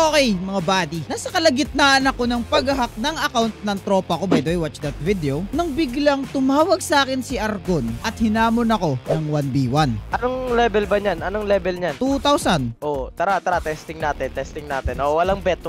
Okay, mga buddy. Nasa kalagitnaan ako ng pag-hack ng account ng tropa ko. By the way, watch that video. Nang biglang tumawag sa akin si Argon at hinamon ako ng 1v1. Anong level ba niyan? Anong level niyan? 2,000. Oh, tara, testing natin. Oh, walang bet.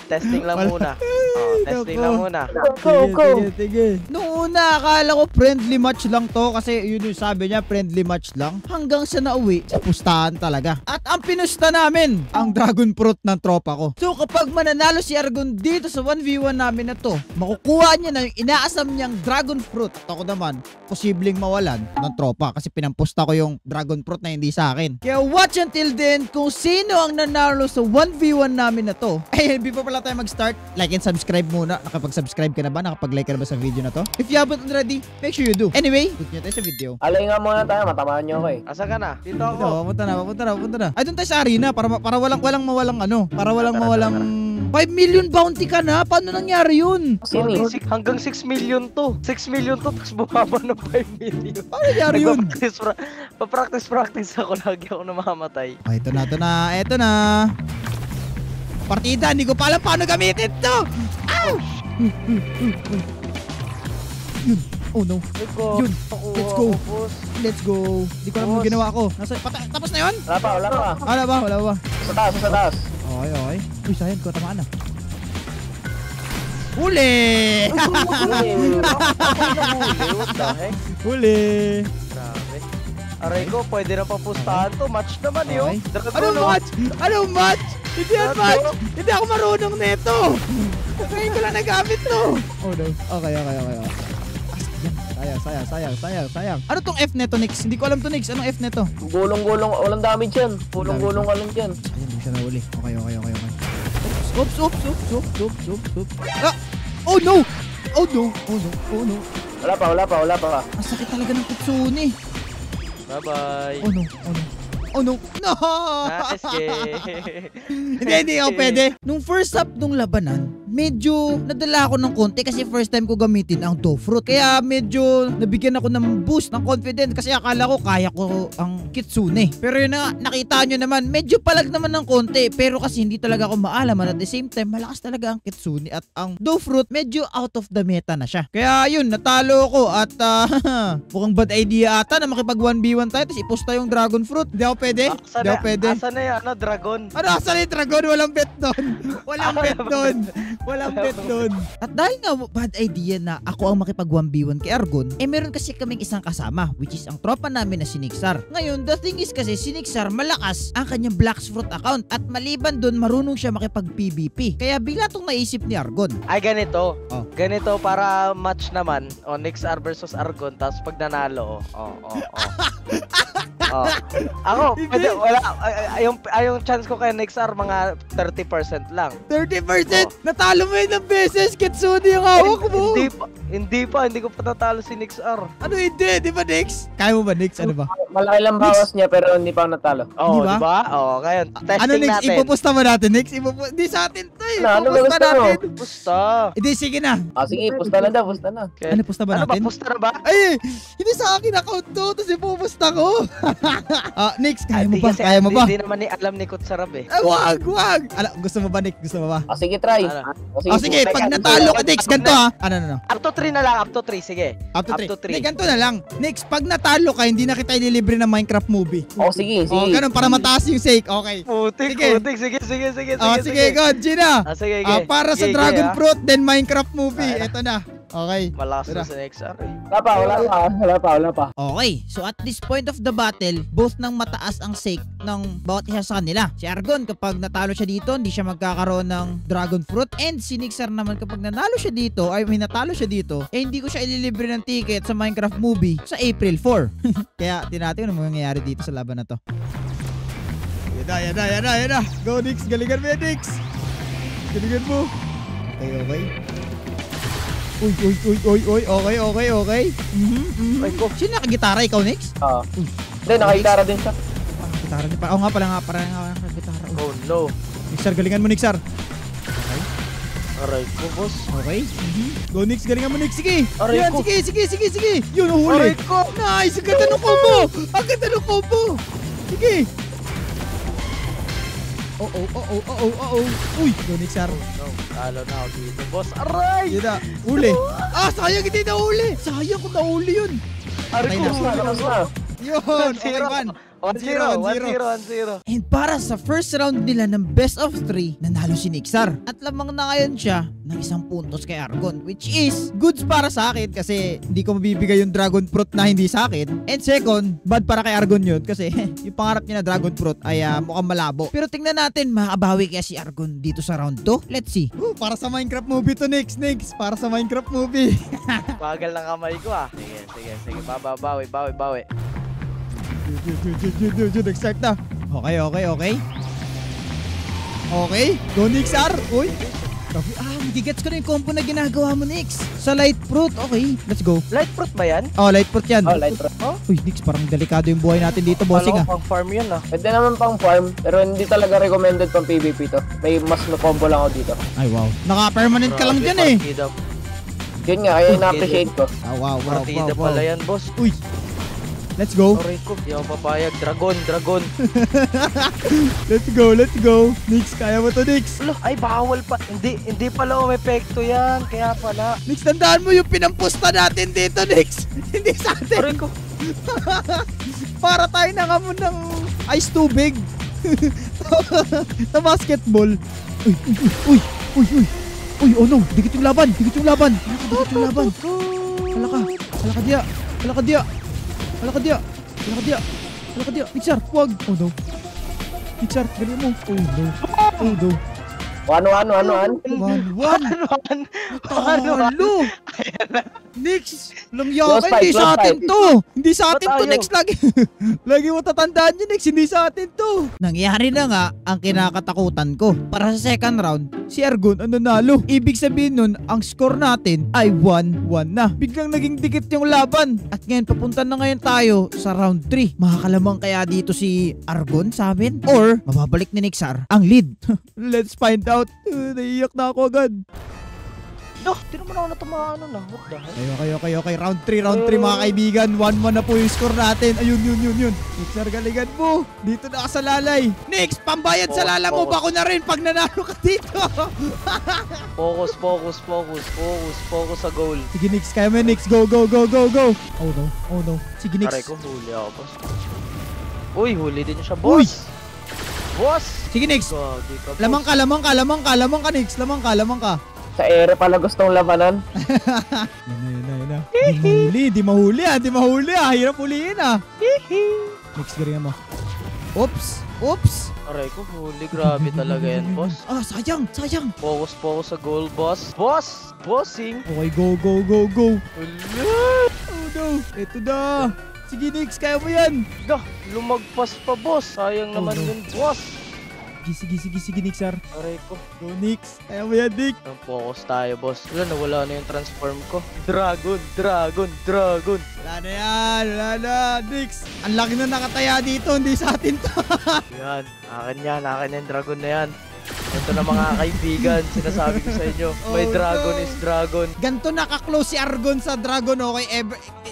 Testing lang muna. Oh, testing lang muna. Go. Sige. Noong una, akala ko friendly match lang to kasi yun yung sabi niya, friendly match lang. Hanggang sa nauwi, sa pustahan talaga. At ang pinusta namin, ang dragon fruit ng tropa ko. So kapag mananalo si Argon dito sa 1v1 namin na to, makukuha niya na yung inaasam niyang dragon fruit. At ako naman, posibleng mawalan ng tropa kasi pinampusta ko yung dragon fruit na hindi sa akin. Kaya watch until then kung sino ang nanalo sa 1v1 namin na to. Eh, before pala tayo mag-start, like and subscribe muna. Nakapag-subscribe ka na ba? Nakapag-like ka na ba sa video na to? If you haven't already, make sure you do. Anyway, good nyo tayo sa video. Alay nga muna tayo, matamaan nyo ako eh. Asa ka na? Dito ako. Ito, punta na. Ay, doon tayo sa arena para walang mawalang ano. Para walang mawalang 5 million bounty ka na? Paano nangyari yun? Hanggang 6 million to. 6 million to, tapos bumaba ng 5 million. Paano nangyari yun? Pa-practice ako, lagi ako namamatay. Ay, ito na. Partida, hindi ko pa alam paano gamitin to. Ow! Yun. Oh no. Yun. Let's go. Hindi ko alam yung ginawa ko. Tapos na yun? Wala pa. Sa taas. Okay. Uy, sayang ko, tamaan na. Huli! What the heck? Huli! Grabe. Aray ko, pwede na papustahan to. Match naman yun. Anong match? Hindi yan match! Hindi ako marunong neto! Ngayon ko lang nagamit to! Oh no. Okay. Sayang. Ano tong F neto, Nix? Hindi ko alam to, Nix. Anong F neto? Gulong-gulong, walang damage yan. Gulong-gulong ka lang dyan. Ayun, hindi siya nahuli. Okay. Oops. Ah! Oh no! Wala pa. Ang sakit talaga ng Kitsune. Bye-bye. Oh no! Nice game. Hindi ako pwede. Nung first up nung labanan, medyo nadala ako ng konti kasi first time ko gamitin ang Dofruit. Kaya medyo nabigyan ako ng boost ng confidence kasi akala ko kaya ko ang Kitsune. Pero yun na, nakita nyo naman, medyo palag naman ng konti. Pero kasi hindi talaga ako maalaman at the same time, malakas talaga ang Kitsune at ang Dofruit medyo out of the meta na siya. Kaya yun, natalo ko at mukhang bad idea ata na makipag 1v1 tayo tapos iposta yung Dragon Fruit. Hindi ako pwede. Asa na yan? Dragon? Asa na yung Dragon? Walang bet doon. At dahil nga bad idea na ako ang makipag 1v1 kay Argon, meron kasi kaming isang kasama which is ang tropa namin na si Nixar. Ngayon, the thing is kasi si Nixar malakas ang kanyang Blacksfruit account at maliban doon marunong siya makipag PvP. Kaya bigla tong naisip ni Argon. Ay, ganito. Oh. Ganito para match naman. Nixar versus Argon tapos pag nanalo. Ako, pwede, wala. Yung chance ko kay Nixar, mga 30% lang. 30%? Natalo mo yun ng beses, Kitsune yung hawak mo. Hindi ko pa natalo si Nixar. Ano hindi? Di ba, Nix? Kaya mo ba, Nix? Ano ba? Malaki lang bawas niya pero hindi pa ako natalo. Oo, di ba? Oo, ngayon, testing ano, Nix? natin. Ipupusta ba natin, Nix? Hindi sa atin to eh. Ano Ipupusta natin. Pusta. Hindi, sige na. Sige, pusta na. Okay. Ano, pusta ba natin? Pusta na ba? Ay, hindi sa akin account to. Tapos ipupusta ko. Nix, kaya mo ba? Kaya mo ba? Hindi naman alam ni Kutsarab eh. Wag. Gusto mo ba, Nix? Gusto mo ba? Sige, try. Sige, pag natalo ka, Nix, ganito ha. Ano? Up to 3 na lang, up to 3, sige. Up to 3. Ganito na lang. Nix, pag natalo ka, hindi na kita ililibre ng Minecraft movie. Sige. Ganun, para mataas yung sake. Okay. Putik. Sige, God, Gina. Sige. Para sa Dragon Fruit, then Minecraft movie. Ito na. Okay. Malakas na sa Nixar eh. Wala pa. Okay, so at this point of the battle, both ng mataas ang sake ng bawat isa sa kanila. Si Argon, kapag natalo siya dito, hindi siya magkakaroon ng Dragon Fruit. And si Nixar naman, kapag nanalo siya dito, natalo siya dito, hindi ko siya ililibre ng ticket sa Minecraft movie sa April 4. Kaya, tinatin ano mangyayari dito sa laban na to. Yan na. Go, Nix. Galingan mo yan, Nix. Galingan mo. Okay. Uy. Okay. Sino nakagitara? Ikaw, Nix? Hindi, nakagitara din siya. Gitara din pa. Oo nga pala nga. Parang nakagitara. Oh no. Nixar, galingan mo, Nixar. Aray ko, boss. Okay. Go, Nix. Galingan mo, Nix. Sige. Aray ko. Sige. Yun, huli. Aray ko. Nice. Ang ganda ng combo. Sige. Uy, go Nick, sir. No, talo na ako dito, boss. Aray! Yun na, uli. Sayang hindi na uli. Sayang kung nauli yun. Aray Patay ko, na. Tapos na. Yun, okay, 1-0, 1-0. And para sa first round nila ng best of 3, nanalo si Nixar. At lamang na ngayon siya ng 1 puntos kay Argon, which is goods para sa akin kasi hindi ko mabibigay yung Dragon Fruit na hindi sa akin. And second, bad para kay Argon yun kasi yung pangarap niya na Dragon Fruit ay mukhang malabo. Pero tingnan natin, makakabawi kaya si Argon dito sa round 2. Let's see. Para sa Minecraft movie to, Nix. Para sa Minecraft movie. Bagal ng kamay ko ah. Sige. Bawi. Yun, nag-start na. Okay. Okay, go Nixar. Uy. Magigets ko na yung combo na ginagawa mo, Nix. Sa light fruit, okay. Let's go. Light fruit ba yan? Oh, light fruit yan. Oh, light fruit. Uy, Nix, parang delikado yung buhay natin dito, bossing Alam ko, ah. pang farm yun ah. Pwede naman pang farm, pero hindi talaga recommended pang PvP to. May mas combo lang ako dito. Ay, wow. Naka-permanent ka lang dyan eh. Partida, Yun nga, kaya na-appreciate ko. Wow. partida pala yan, boss. Uy. Let's go. Aray ko, di ako papayag. Dragon. Let's go. Nix, kaya mo to, Nix. Alo, ay bawal pa. Hindi pala umepekto yan. Kaya pala. Nix, tandaan mo yung pinampusta natin dito, Nix. Hindi sa atin. Aray ko. Para tayo nangamon ng ice tubig. Sa basketball. Uy, oh no, dikit yung laban. Hala ka dia. Nixar, wag. Oh no. Nixar, ganun mo. Oh no. Ano? 1-1. Ano? Talo. Nix, lang Close yakin, fight, hindi sa close atin fight. to. Hindi sa atin Ba't to, ayaw? Nix. Lagi mo tatandaan yun, Nix. Hindi sa atin to. Nangyari na nga ang kinakatakutan ko. Para sa second round, si Argon ang nanalo. Ibig sabihin nun, ang score natin ay 1-1 na. Biglang naging dikit yung laban. At ngayon, papunta na ngayon tayo sa round 3. Makakalamang kaya dito si Argon sa amin? Or, mababalik ni Nixar ang lead? Let's find out. Naiiyak na ako agad. No, di naman ako natamaan na. What the hell? Okay. Round 3 mga kaibigan. 1-1 na po yung score natin. Ayun. Nixar, galingan mo. Dito na ka sa lalay. Nix, pambayad sa lala mo. Bako na rin pag nanalo ka dito. Focus sa goal. Sige, Nix. Kaya mo, Nix. Go. Oh no. Sige, Nix. Aray ko, huli ako, boss. Uy, huli din siya, boss. Boss! Sige, Nix. Gagi ka, boss. Lamang ka, Nix. Lamang ka. Sa ere pala gustong labanan. Yun na. Di mahuli ah. Hirap huliin ah. Nix, galingan mo. Oops. Aray ko, huli. Grabe talaga yan, boss. Sayang. Focus sa goal, boss. Bossing. Okay, go. Hala! Oh no. Ito na. Sige, Nix. Kaya mo yan. Dah, lumagpas pa, boss. Sayang naman no. yun, boss. Sige, Nixar. Aray ko. Go, Nix. Kaya mo yan, Nick. Focus tayo, boss. Wala na yung transform ko. Dragon. Wala na yan, Nix. Ang laki na nakataya dito, hindi sa atin to. Yan, akin yung dragon na yan. Ito na mga kaibigan, sinasabi ko sa inyo. May dragon is dragon. Ganto naka-close si Argon sa dragon, okay?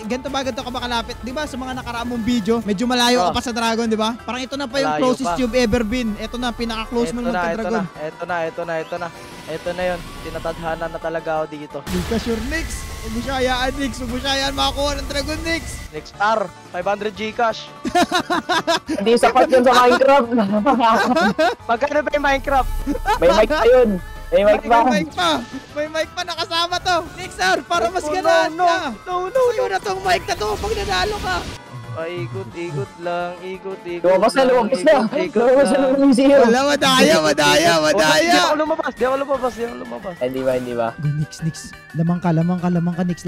Ganto ka ba kalapit? Di ba sa mga nakaraang mong video, medyo malayo ka pa sa dragon, di ba? Parang ito na pa yung Malayo closest pa. you've ever been. Ito na, pinaka-close mo naman ka-dragon. Ito na yun. Tinatadhana na talaga ako dito. Hindi ka sure, Nix. Huwag mo siya hayaan, Nix. Huwag mo siya hayaan makakuha ng dragon, Nix. Next star, 500 Gcash. Hindi sapat yun sa Minecraft. Magkano ba yung Minecraft? May mic pa yun. May mic pa. May mic pa nakasama to. Nixar, para mas ganahan ka. No. Sa'yo na tong mic na to pag nanalo ka. Ikot lang. Lumabas na. Lumabas na yung zero. Wala, madaya. Di ako lumabas. Hindi ba? Go, Nix. Lamang ka, Nix.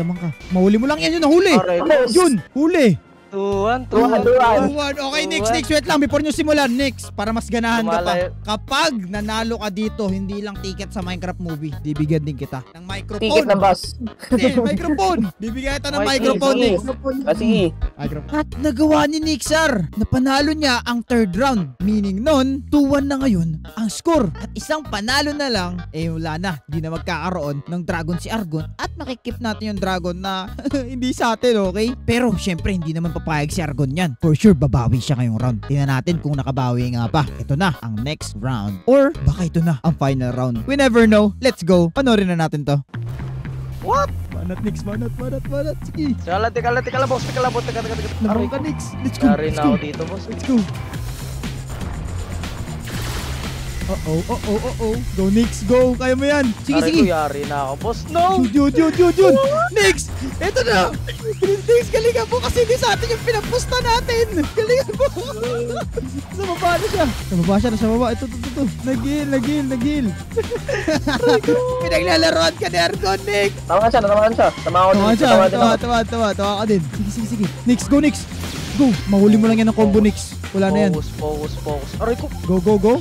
Mahuli mo lang yan yun, nahuli. Aray ko. Yun, huli. 2-1. Okay, Nix. Wait lang, before nyo simulan, Nix, para mas ganahan ka pa. Lumalayo. Kapag nanalo ka dito, hindi lang ticket sa Minecraft movie, bibigyan din kita ng ng Ticket microphone. ng bus. Hindi, microphone. Bibigyan kita ng Okay, microphone, sige. Nix. Sige. At nagawa ni Nixar. Napanalo niya ang third round. Meaning nun, 2-1 na ngayon ang score. At isang panalo na lang, wala na. Di na magkakaroon ng dragon si Argon. At makikip natin yung dragon na hindi sa atin, okay? Pero syempre, hindi naman papayag si Argon yan. For sure, babawi siya ngayong round. Tingnan natin kung nakabawi nga ba. Ito na ang next round. Or baka ito na ang final round. We never know. Let's go. Panorin na natin to. What? Manat, Nix. Manat. Sige. Teka lang, boss. Teka. Laro ka, Nix. Let's go. Yari Let's na go. ako dito, boss. Let's go. Go, Nix, go. Kaya mo yan. Sige. Yari na ako, boss. No! Yun. Nix, eto na. Nix, galingan mo kasi hindi sa atin yung pinapusta natin. Galingan mo. Sa baba na siya. Sa baba. Ito. Nagil. Pinaglalaroan ka ni Argon, Nix. Tamaan siya. Tama ako din. Tawa ka din. Sige. Nix, go, Nix. Go. Mahuli mo lang yan ng combo, Nix. Wala na yan. Focus. Aray ko. Go.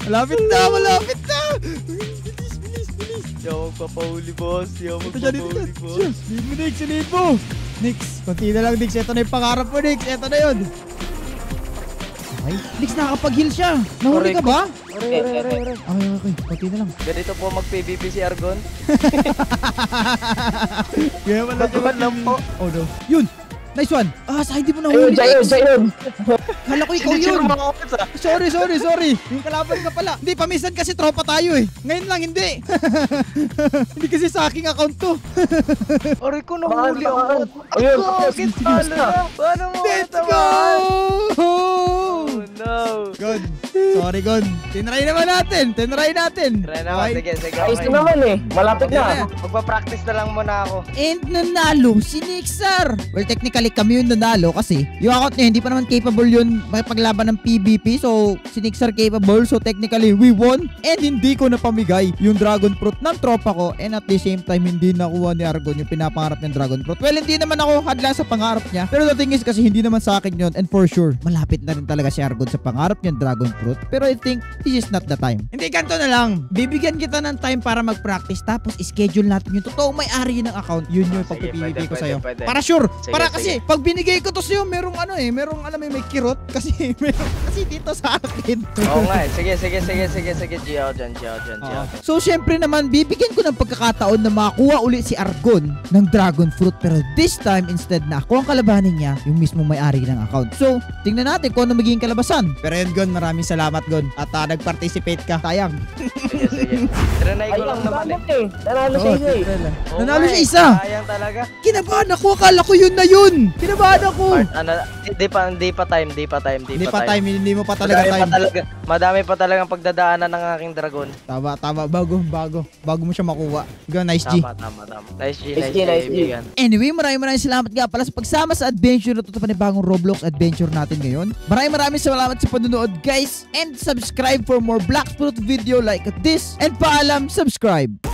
Lapit na. Malapit na. Bilis. Di ako magpapahuli, boss. Ito siya. Lead mo, Nix. Lead mo. Nix, konti na lang, Nix. Ito na yung pangarap mo, Nix. Ito na yun. Okay. Nix, nakakapag-heal siya. Nahuli ka ba? Aray. Okay. Konti na lang. Ganito po mag-PvP si Argon. Kaya wala Baguhan lang po. Oh no. Yun. Nice one. Sa hindi mo nahuli, Nix. Ayun. Kala ko ikaw yun. Sorry. Yung kalaban ka pala. Hindi, pamisan kasi tropa tayo eh. Ngayon lang, hindi. Hindi kasi sa aking account to. Aray ko, nahuli ako. Ayun. Bakit talo na? Paano mo Let's katawa? go! Oh no. Gon. Sorry, Gon. Tinry natin. Try na ako. Okay. Sige. Ayos Okay. naman eh. Malapit na. Magpa-practice na lang muna ako. And nanalo si Nixar. Well, technically kami yung nanalo kasi yung account niya hindi pa naman capable yun makipaglaban ng PvP. So, si Nixar capable. So, technically, we won. And hindi ko napamigay yung Dragon Fruit ng tropa ko. And at the same time, hindi nakuha ni Argon yung pinapangarap ng Dragon Fruit. Well, hindi naman ako hadla sa pangarap niya. Pero the thing is kasi hindi naman sa akin yun. And for sure, malapit na rin talaga si Argon sa pangarap niyang Dragon Fruit. Pero I think this is not the time. Hindi, ganito na lang. Bibigyan kita ng time para mag-practice. Tapos, schedule natin yung totoong may-ari ng account. Yun yung Sige, pagpipili ko pwede, sa'yo. pwede. Para sure. Sige, Para sige. kasi, pag binigay ko to sa'yo, merong may kirot. Kasi, kasi dito sa akin. Oo nga eh. Sige. Gio dyan. Oo. So, syempre naman, bibigyan ko ng pagkakataon na makakuha ulit si Argon ng Dragon Fruit. Pero this time, instead na ako ang kalabanin niya, yung mismong may-ari ng account. So, tingnan natin kung ano magiging kalabasan. Pero yun, Gon, maraming salamat, Gon. At nag-participate ka. Sayang. Sige. Trinay ko lang naman eh. Nanalo siya isa eh. Oo Nanalo nga siya eh. isa. Sayang talaga. Kinabahan ako. Akala ko yun na yun. Kinabahan ako. Hindi pa time. Hindi pa time. Hindi mo pa talaga time. Madami pa talagang pagdadaanan ng aking dragon. Tama. Bago mo siya makuha. Go, nice G. Tama. Nice G. Nice G. Anyway, maraming salamat nga pala sa pagsama sa adventure na ito sa panibagong Roblox adventure natin ngayon. Maraming salamat sa panonood, guys. And subscribe for more Black Fruit video like this. And paalam, subscribe.